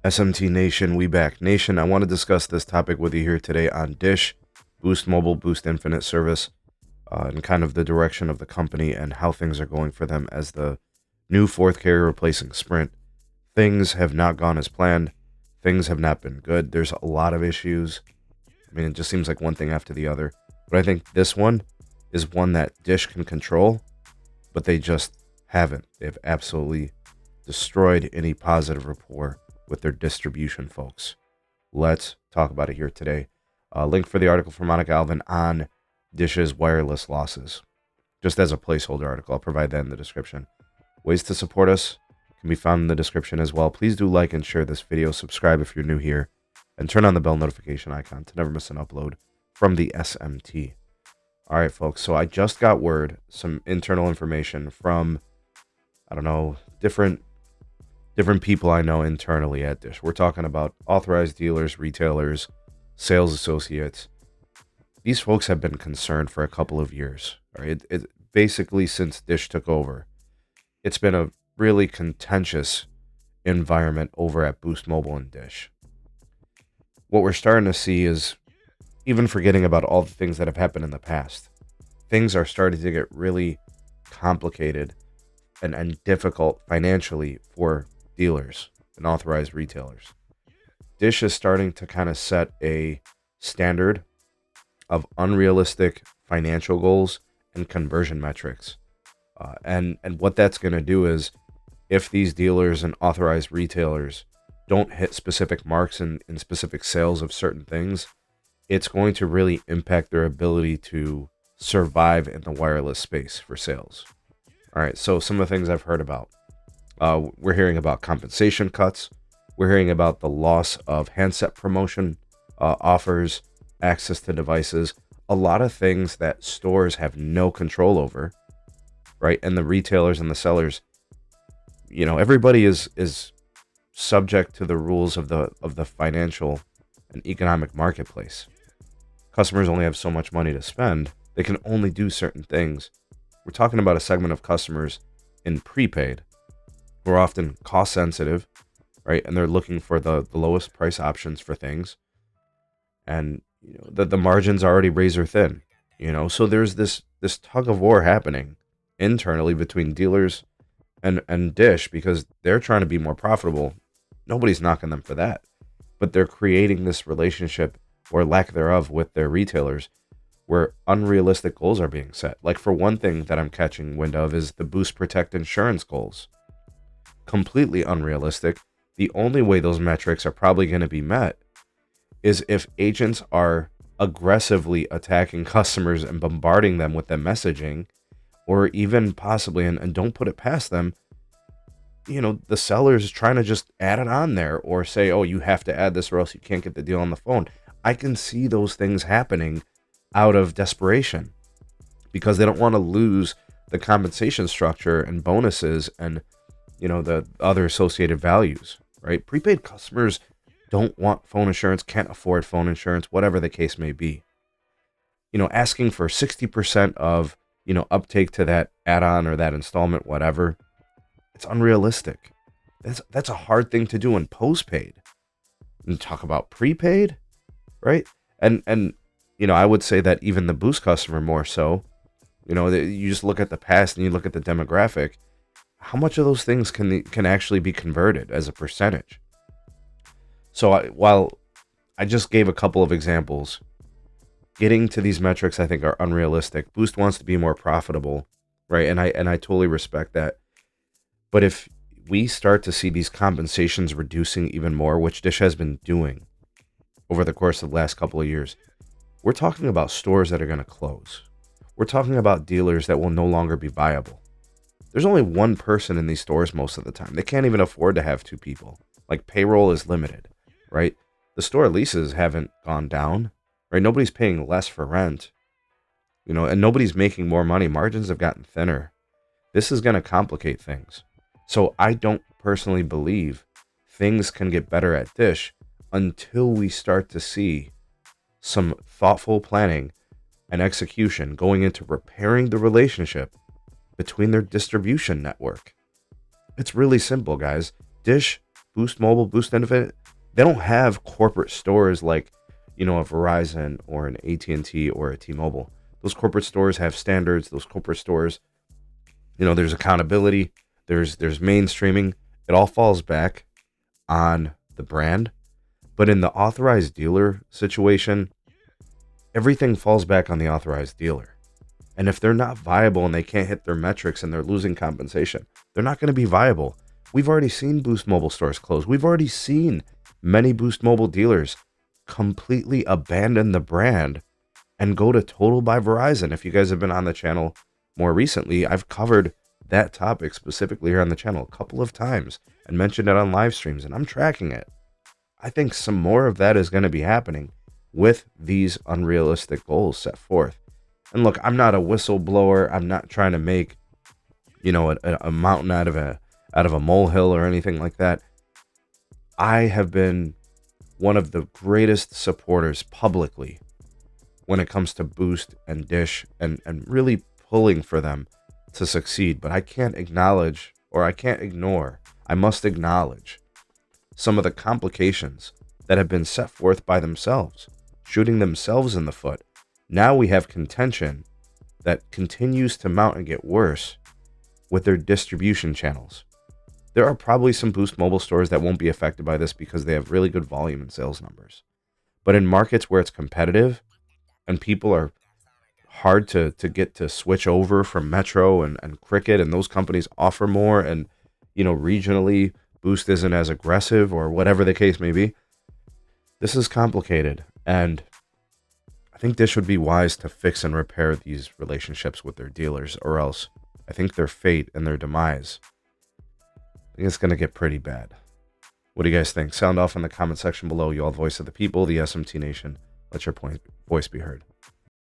SMT Nation, we back. Nation, I want to discuss this topic with you here today on Dish, Boost Mobile, Boost Infinite service, and kind of the direction of the company and how things are going for them as the new fourth carrier replacing Sprint. Things have not gone as planned. Things have not been good. There's a lot of issues. I mean, it just seems like one thing after the other. But I think this one is one that Dish can control, but they just haven't. They've absolutely destroyed any positive rapport with their distribution folks. Let's talk about it here today. Link for the article from Monica Alvin on Dish's wireless losses. Just as a placeholder article, I'll provide that in the description. Ways to support us can be found in the description as well. Please do like and share this video, subscribe if you're new here, and turn on the bell notification icon to never miss an upload from the SMT. All right, folks, so I just got word, some internal information from, I don't know, different people I know internally at Dish. We're talking about authorized dealers, retailers, sales associates. These folks have been concerned for a couple of years. Right? It basically, since Dish took over, it's been a really contentious environment over at Boost Mobile and Dish. What we're starting to see is, even forgetting about all the things that have happened in the past, things are starting to get really complicated and difficult financially for dealers and authorized retailers. Dish is starting to kind of set a standard of unrealistic financial goals and conversion metrics. And what that's going to do is, if these dealers and authorized retailers don't hit specific marks in specific sales of certain things, it's going to really impact their ability to survive in the wireless space for sales. All right, so some of the things I've heard about. We're hearing about compensation cuts. We're hearing about the loss of handset promotion offers, access to devices, a lot of things that stores have no control over, right? And the retailers and the sellers, you know, everybody is subject to the rules of the financial and economic marketplace. Customers only have so much money to spend. They can only do certain things. We're talking about a segment of customers in prepaid who are often cost sensitive, right? And they're looking for the lowest price options for things. And you know, the margins are already razor thin, you know, so there's this tug of war happening internally between dealers and Dish because they're trying to be more profitable. Nobody's knocking them for that, but they're creating this relationship or lack thereof with their retailers where unrealistic goals are being set. Like, for one thing that I'm catching wind of is the Boost Protect insurance goals. Completely unrealistic. The only way those metrics are probably going to be met is if agents are aggressively attacking customers and bombarding them with the messaging, or even possibly, and don't put it past them, you know, the sellers trying to just add it on there or say, oh, you have to add this or else you can't get the deal on the phone. I can see those things happening out of desperation because they don't want to lose the compensation structure and bonuses and, you know, the other associated values, right? Prepaid customers don't want phone insurance, can't afford phone insurance, whatever the case may be. You know, asking for 60% of, you know, uptake to that add-on or that installment, whatever, it's unrealistic. That's a hard thing to do in postpaid. And talk about prepaid, right? And you know, I would say that even the Boost customer more so, you know, you just look at the past and you look at the demographic, how much of those things can actually be converted as a percentage? So while I just gave a couple of examples, getting to these metrics I think are unrealistic. Boost wants to be more profitable, right? And I totally respect that. But if we start to see these compensations reducing even more, which Dish has been doing over the course of the last couple of years, we're talking about stores that are going to close. We're talking about dealers that will no longer be viable. There's only one person in these stores most of the time. They can't even afford to have two people. Like, payroll is limited, right? The store leases haven't gone down, right? Nobody's paying less for rent, you know, and nobody's making more money. Margins have gotten thinner. This is going to complicate things. So I don't personally believe things can get better at Dish until we start to see some thoughtful planning and execution going into repairing the relationship between their distribution network. It's really simple, guys. Dish Boost Mobile, Boost Infinite, they don't have corporate stores like, a Verizon or an AT&T or a T-Mobile. Those corporate stores have standards. Those corporate stores, there's accountability, there's mainstreaming. It all falls back on the brand. But in the authorized dealer situation, everything falls back on the authorized dealer. And if they're not viable and they can't hit their metrics and they're losing compensation, they're not going to be viable. We've already seen Boost Mobile stores close. We've already seen many Boost Mobile dealers completely abandon the brand and go to Total by Verizon. If you guys have been on the channel more recently, I've covered that topic specifically here on the channel a couple of times and mentioned it on live streams, and I'm tracking it. I think some more of that is going to be happening with these unrealistic goals set forth. And look, I'm not a whistleblower. I'm not trying to make, a mountain out of a molehill or anything like that. I have been one of the greatest supporters publicly when it comes to Boost and Dish and really pulling for them to succeed. But I can't acknowledge, or I can't ignore, I must acknowledge some of the complications that have been set forth by themselves, shooting themselves in the foot. Now we have contention that continues to mount and get worse with their distribution channels. There are probably some Boost Mobile stores that won't be affected by this because they have really good volume and sales numbers. But in markets where it's competitive and people are hard to get to switch over from Metro and Cricket, and those companies offer more, and regionally Boost isn't as aggressive or whatever the case may be, this is complicated. And I think Dish would be wise to fix and repair these relationships with their dealers, or else I think their fate and their demise, I think it's going to get pretty bad. What do you guys think? Sound off in the comment section below. You all voice of the people, the SMT Nation. Let your voice be heard.